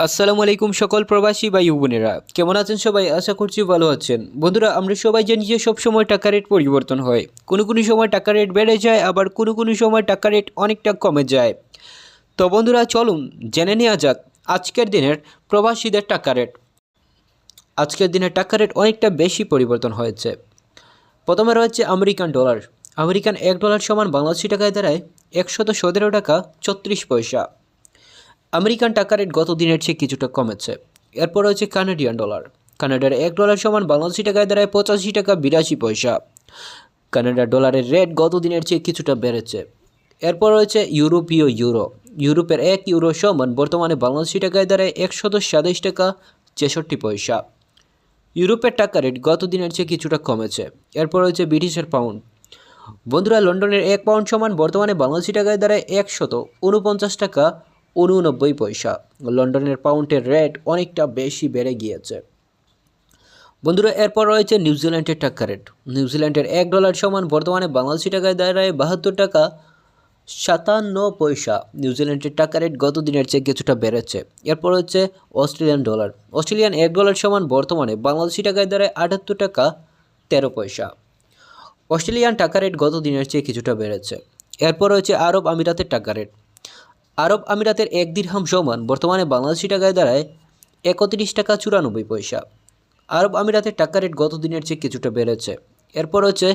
আসসালামু আলাইকুম সকল প্রবাসী ভাই ও বোনেরা, কেমন আছেন সবাই? আশা করছি ভালো আছেন। বন্ধুরা, আমরা সবাই জানি যে সবসময় টাকা রেট পরিবর্তন হয়। কোনো কোনো সময় টাকা রেট বেড়ে যায়, আবার কোনো কোনো সময় টাকা রেট অনেকটা কমে যায়। তো বন্ধুরা, চলুন জেনে নেওয়া যাক আজকের দিনের প্রবাসীদের টাকা রেট। আজকের দিনের টাকা রেট অনেকটা বেশি পরিবর্তন হয়েছে। প্রথমে রয়েছে আমেরিকান ডলার। আমেরিকান $1 সমান বাংলাদেশি টাকায় দাঁড়ায় 117 টাকা 34 পয়সা। আমেরিকান টাকা রেট গত দিনের চেয়ে কিছুটা কমেছে। এরপর রয়েছে কানাডিয়ান ডলার। কানাডার $1 সমান বাংলাদেশি টাকায় দাঁড়ায় 85 টাকা 82 পয়সা। কানাডার ডলারের রেট গত দিনের চেয়ে কিছুটা বেড়েছে। এরপর রয়েছে ইউরোপীয় ইউরো। ইউরোপের €1 সমান বর্তমানে বাংলাদেশি টাকায় দাঁড়ায় 127 টাকা 63 পয়সা। ইউরোপের টাকা রেট গত দিনের চেয়ে কিছুটা কমেছে। এরপর রয়েছে ব্রিটিশের পাউন্ড। বন্ধুরা, লন্ডনের 1 পাউন্ড সমান বর্তমানে বাংলাদেশি টাকায় দাঁড়ায় 149 টাকা 89 পয়সা। লন্ডনের পাউন্ডের রেট অনেকটা বেশি বেড়ে গিয়েছে। বন্ধুরা, এরপর রয়েছে নিউজিল্যান্ডের টাকা রেট। নিউজিল্যান্ডের $1 সমান বর্তমানে বাংলাদেশি টাকায় দাঁড়ায় 72 টাকা 57 পয়সা। নিউজিল্যান্ডের টাকা রেট গত দিনের চেয়ে কিছুটা বেড়েছে। এরপর হচ্ছে অস্ট্রেলিয়ান ডলার। অস্ট্রেলিয়ান $1 সমান বর্তমানে বাংলাদেশি টাকায় দাঁড়ায় 78 টাকা 13 পয়সা। অস্ট্রেলিয়ান টাকা রেট গত দিনের চেয়ে কিছুটা বেড়েছে। এরপর রয়েছে আরব আমিরাতের টাকা রেট। আরব আমিরাতের 1 দিরহাম সমান বর্তমানে বাংলাদেশি টাকায় দাঁড়ায় 31 টাকা 94 পয়সা। আরব আমিরাতের টাকা রেট গত দিনের চেয়ে কিছুটা বেড়েছে। এরপর হচ্ছে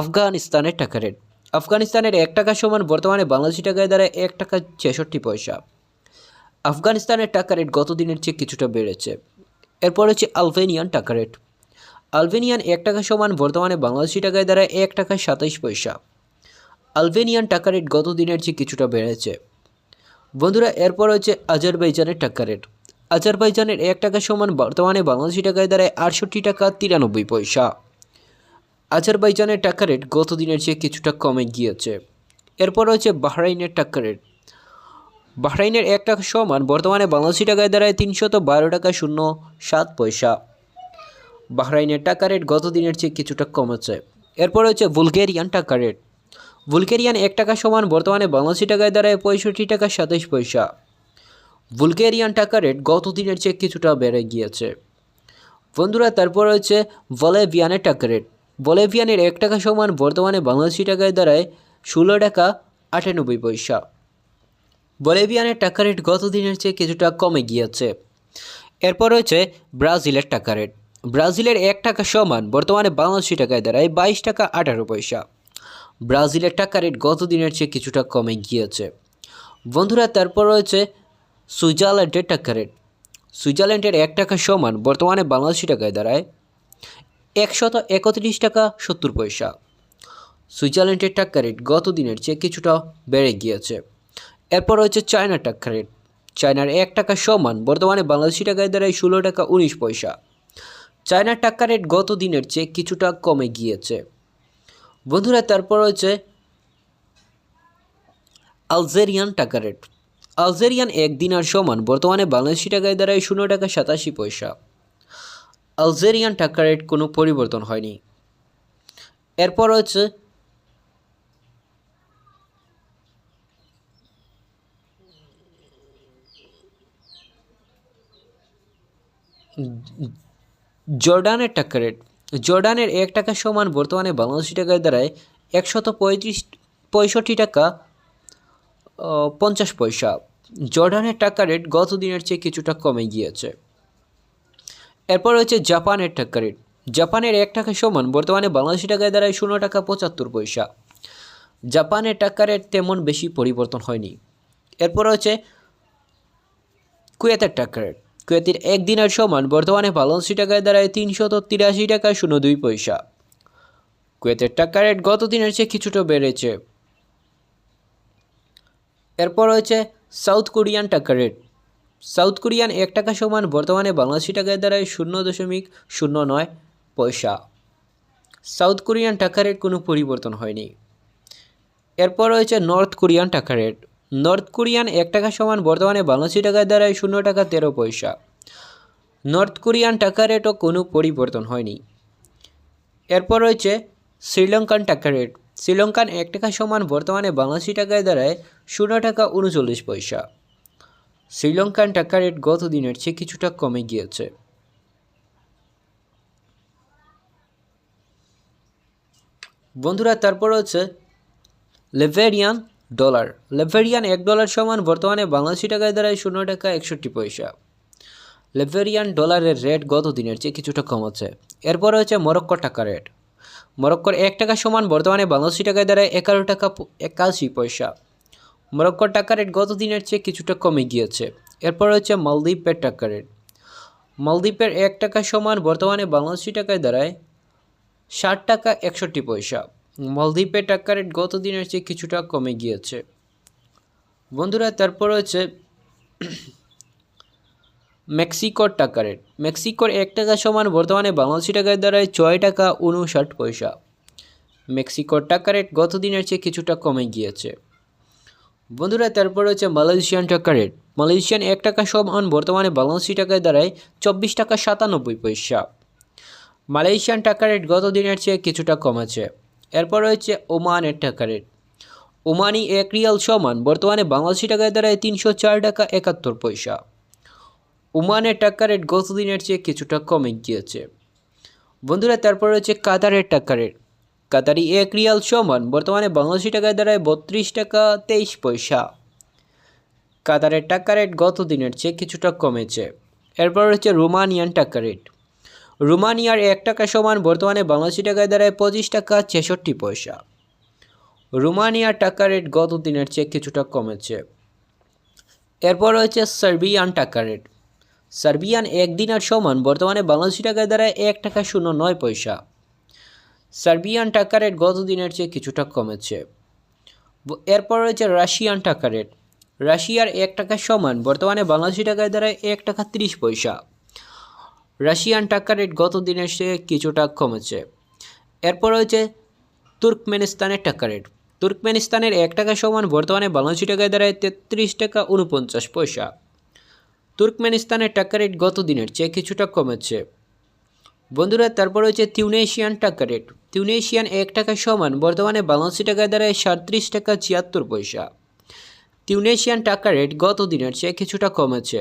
আফগানিস্তানের টাকা রেট। আফগানিস্তানের $1 সমান বর্তমানে বাংলাদেশি টাকায় দাঁড়ায় 1 টাকা 66 পয়সা। আফগানিস্তানের টাকা রেট গত দিনের চেয়ে কিছুটা বেড়েছে। এরপর হচ্ছে আলবেনিয়ান টাকা রেট। আলবেনিয়ান $1 সমান বর্তমানে বাংলাদেশি টাকায় দাঁড়ায় 1 টাকা 27 পয়সা। আলবেনিয়ান টাকা রেট গত দিনের চেয়ে কিছুটা বেড়েছে। বন্ধুরা, এরপর হচ্ছে আজারবাইজানের টাকা রেট। আজারবাইজানের $1 সমান বর্তমানে বাংলাদেশি টাকায় দাঁড়ায় 68 টাকা 93 পয়সা। আজারবাইজানের টাকা রেট গত দিনের চেয়ে কিছুটা কমে গিয়েছে। এরপর হচ্ছে বাহরাইনের টাকা রেট। বাহরাইনের $1 সমান বর্তমানে বাংলাদেশি টাকায় দাঁড়ায় 312 টাকা 07 পয়সা। বাহরাইনের টাকা রেট গত দিনের চেয়ে কিছুটা কমেছে। এরপর হচ্ছে বুলগেরিয়ান টাকা রেট। বুলগেরিয়ান $1 সমান বর্তমানে বাংলাদেশি টাকায় দাঁড়ায় 65 টাকা 27 পয়সা। বুলগেরিয়ান টাকা রেট গত দিনের চেয়ে কিছুটা বেড়ে গিয়েছে। বন্ধুরা, তারপর হচ্ছে বলিভিয়ানের টাকা রেট। বলিভিয়ানের $1 সমান বর্তমানে বাংলাদেশি টাকায় দাঁড়ায় 16 টাকা 98 পয়সা। বলিভিয়ানের টাকা রেট গত দিনের চেয়ে কিছুটা কমে গিয়েছে। এরপর রয়েছে ব্রাজিলের টাকা রেট। ব্রাজিলের $1 সমান বর্তমানে বাংলাদেশি টাকায় দাঁড়ায় 22 টাকা 18 পয়সা। ব্রাজিলের টাকা রেট গত দিনের চেয়ে কিছুটা কমে গিয়েছে। বন্ধুরা, তারপর রয়েছে সুইজারল্যান্ডের টাকা রেট। সুইজারল্যান্ডের $1 সমান বর্তমানে বাংলাদেশি টাকায় দাঁড়ায় 131 টাকা 70 পয়সা। সুইজারল্যান্ডের টাকা রেট গত দিনের চেয়ে কিছুটা বেড়ে গিয়েছে। এরপর রয়েছে চায়নার টাকা রেট। চায়নার $1 সমান বর্তমানে বাংলাদেশি টাকায় দাঁড়ায় 16 টাকা 19 পয়সা। চায়নার টাকা রেট গত দিনের চেয়ে কিছুটা কমে গিয়েছে। বন্ধুরা, তারপর রয়েছে আলজেরিয়ান টাকা রেট। আলজেরিয়ান 1 দিনার সমান বর্তমানে বাংলাদেশি টাকায় দাঁড়ায় 16 টাকা 87 পয়সা। আলজেরিয়ান টাকা রেট কোনো পরিবর্তন হয়নি। এরপর রয়েছে জর্ডানের টাকা রেট। জর্ডানের $1 সমান বর্তমানে বাংলাদেশি টাকায় দাঁড়ায় 165 টাকা 50 পয়সা। জর্ডানের টাকা রেট গত দিনের চেয়ে কিছুটা কমে গিয়েছে। এরপর রয়েছে জাপানের টাকা রেট। জাপানের $1 সমান বর্তমানে বাংলাদেশি টাকায় দাঁড়ায় 16 টাকা 75 পয়সা। জাপানের টাকা রেট তেমন বেশি পরিবর্তন হয়নি। এরপর রয়েছে কুয়েতের টাকা রেট। কুয়েতের 1 দিনার সমান বর্তমানে বাংলাদেশি টাকায় দাঁড়ায় 383 টাকা 02 পয়সা। কুয়েতের টাকা রেট গত দিনের চেয়ে কিছুটা বেড়েছে। এরপর রয়েছে সাউথ কোরিয়ান টাকা রেট। সাউথ কোরিয়ান $1 সমান বর্তমানে বাংলাদেশি টাকায় দাঁড়ায় 0.09 পয়সা। সাউথ কোরিয়ান টাকা রেট কোনো পরিবর্তন হয়নি। এরপর রয়েছে নর্থ কোরিয়ান টাকা রেট। নর্থ কোরিয়ান $1 সমান বর্তমানে বাংলাদেশি টাকায় দাঁড়ায় 0 টাকা 13 পয়সা। নর্থ কোরিয়ান টাকা রেটও কোনো পরিবর্তন হয়নি। এরপর রয়েছে শ্রীলঙ্কান টাকা রেট। শ্রীলঙ্কান $1 সমান বর্তমানে বাংলাদেশি টাকায় দাঁড়ায় 0 টাকা 39 পয়সা। শ্রীলঙ্কান টাকা রেট গত দিনের চেয়ে কিছুটা কমে গিয়েছে। বন্ধুরা তারপর হচ্ছে লিবেরিয়ান ডলার। লিবেরিয়ান $1 সমান বর্তমানে বাংলাদেশি টাকায় দাঁড়ায় $0.61। লিবেরিয়ান ডলারের রেট গত দিনের চেয়ে কিছুটা কমেছে। এরপর হচ্ছে মরক্কো টাকা রেট। মরক্কোর $1 সমান বর্তমানে বাংলাদেশি টাকায় দাঁড়ায় $11.81। মরক্কোর টাকা রেট গত দিনের চেয়ে কিছুটা কমে গিয়েছে। এরপর হচ্ছে মালদ্বীপের টাকা রেট। মালদ্বীপের $1 সমান বর্তমানে বাংলাদেশি টাকায় দাঁড়ায় $60.61। মালদ্বীপের টাকা রেট গত দিনের চেয়ে কিছুটা কমে গিয়েছে। বন্ধুরা তারপর হচ্ছে মেক্সিকোর টাকা রেট। মেক্সিকোর $1 সমান বর্তমানে বাংলাদেশি টাকায় দাঁড়ায় $6.59। মেক্সিকোর টাকা রেট গত দিনের চেয়ে কিছুটা কমে গিয়েছে। বন্ধুরা তারপর হচ্ছে মালয়েশিয়ান টাকা রেট। মালয়েশিয়ান $1 সমান বর্তমানে বাংলাদেশি টাকায় দাঁড়ায় $24.97। মালয়েশিয়ান টাকা রেট গত দিনের চেয়ে কিছুটা কমেছে। এরপর হচ্ছে ওমানের টাকা রেট। ওমানি $1 সমান বর্তমানে বাংলাদেশি টাকায় দাঁড়ায় $304.71। ওমানের টাকা রেট গত দিনের চেয়ে কিছুটা কমে গিয়েছে। বন্ধুরা তারপর হচ্ছে কাতারের টাকা রেট। কাতারি $1 সমান বর্তমানে বাংলাদেশি টাকায় দাঁড়ায় $32.23। কাতারের টাকা রেট গত দিনের চেয়ে কিছুটা কমেছে। এরপর হচ্ছে রোমানিয়ান টাকা রেট। রোমানিয়ার $1 সমান বর্তমানে বাংলাদেশি টাকায় দাঁড়ায় $25.66। রোমানিয়ার টাকা রেট গত দিনের চেয়ে কিছুটা কমেছে। এরপর হচ্ছে সার্বিয়ান টাকা রেট। সার্বিয়ান $1 সমান বর্তমানে বাংলাদেশি টাকায় দাঁড়ায় $1.09। সার্বিয়ান টাকা রেট গত দিনের চেয়ে কিছুটা কমেছে। এরপর রয়েছে রাশিয়ান টাকা রেট। রাশিয়ার $1 সমান বর্তমানে বাংলাদেশি টাকায় দাঁড়ায় $1.30। রাশিয়ান টাকা রেট গত দিনের চেয়ে কিছুটা কমেছে। এরপর রয়েছে তুর্কমেনিস্তানের টাকা রেট। তুর্কমেনিস্তানের $1 সমান বর্তমানে বাংলাদেশি টাকায় দাঁড়ায় $33.49। তুর্কমেনিস্তানের টাকা রেট গত দিনের চেয়ে কিছুটা কমেছে। বন্ধুরা তারপর হচ্ছে তিউনেশিয়ান টাকা রেট। তিউনেশিয়ান $1 সমান বর্তমানে বাংলাদেশি টাকায় দাঁড়ায় $37.76। তিউনেশিয়ান টাকা রেট গত দিনের চেয়ে কিছুটা কমেছে।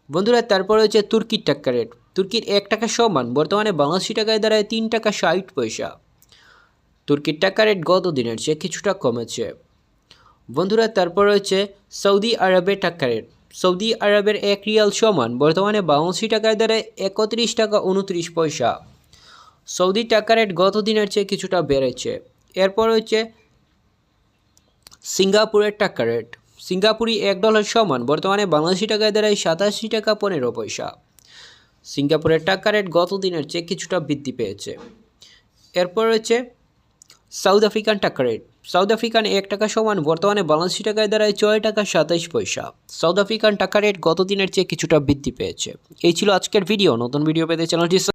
বন্ধুরা তারপর হচ্ছে তুর্কির টাকা রেট। তুর্কির $1 সমান বর্তমানে বাংলাদেশি টাকায় দাঁড়ায় $3.60। তুর্কির টাকা রেট গত দিনের চেয়ে কিছুটা কমেছে। বন্ধুরা তারপর হচ্ছে সৌদি আরবের টাকা রেট। সৌদি আরবের $1 সমান বর্তমানে বাংলাদেশি টাকায় দাঁড়ায় $31.29। সৌদি টাকা রেট গত দিনের চেয়ে কিছুটা বেড়েছে। এরপর হচ্ছে সিঙ্গাপুরের টাকা রেট। সিঙ্গাপুরি $1 সমান বর্তমানে বাংলাদেশি টাকায় দাঁড়ায় $87.15। সিঙ্গাপুরের টাকা রেট গত দিনের চেয়ে কিছুটা বৃদ্ধি পেয়েছে। এরপর হচ্ছে সাউথ আফ্রিকান টাকা রেট। সাউথ আফ্রিকান $1 সমান বর্তমানে বাংলাদেশি টাকায় দাঁড়ায় $6.27। সাউথ আফ্রিকান টাকা রেট গত দিনের চেয়ে কিছুটা বৃদ্ধি পেয়েছে। এই ছিল আজকের ভিডিও। নতুন ভিডিও পেতে চ্যানেলটি